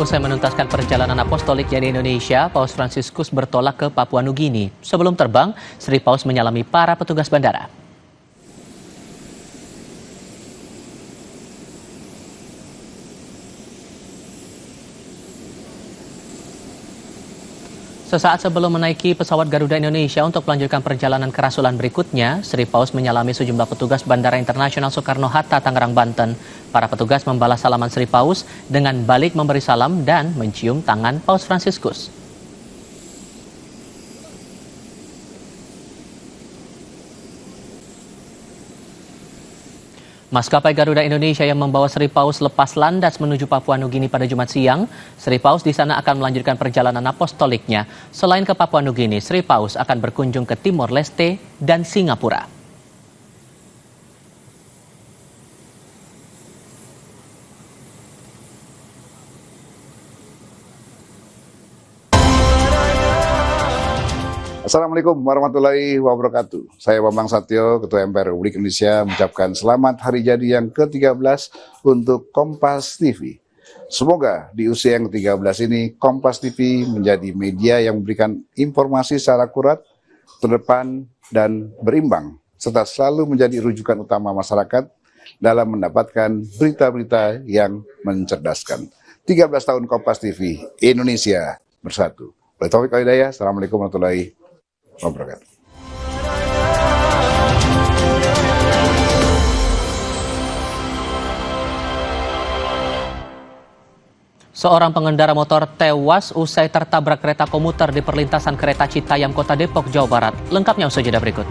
Usai menuntaskan perjalanan apostoliknya di Indonesia, Paus Fransiskus bertolak ke Papua Nugini. Sebelum terbang, Sri Paus menyalami para petugas bandara. Sesaat sebelum menaiki pesawat Garuda Indonesia untuk melanjutkan perjalanan ke Rasulan berikutnya, Sri Paus menyalami sejumlah petugas Bandara Internasional Soekarno-Hatta, Tangerang, Banten. Para petugas membalas salaman Sri Paus dengan balik memberi salam dan mencium tangan Paus Fransiskus. Maskapai Garuda Indonesia yang membawa Sri Paus lepas landas menuju Papua Nugini pada Jumat siang. Sri Paus di sana akan melanjutkan perjalanan apostoliknya. Selain ke Papua Nugini, Sri Paus akan berkunjung ke Timor Leste dan Singapura. Assalamualaikum warahmatullahi wabarakatuh. Saya Bambang Satyo, Ketua MPR Republik Indonesia, mengucapkan selamat hari jadi yang ke-13 untuk Kompas TV. Semoga di usia yang ke-13 ini Kompas TV menjadi media yang memberikan informasi secara akurat, terdepan, dan berimbang, serta selalu menjadi rujukan utama masyarakat dalam mendapatkan berita-berita yang mencerdaskan. 13 tahun Kompas TV, Indonesia bersatu. Taufik Hidayah, Assalamualaikum warahmatullahi wabarakatuh. Seorang pengendara motor tewas usai tertabrak kereta komuter di perlintasan kereta Citayam, Kota Depok, Jawa Barat. Lengkapnya usai jeda berikut.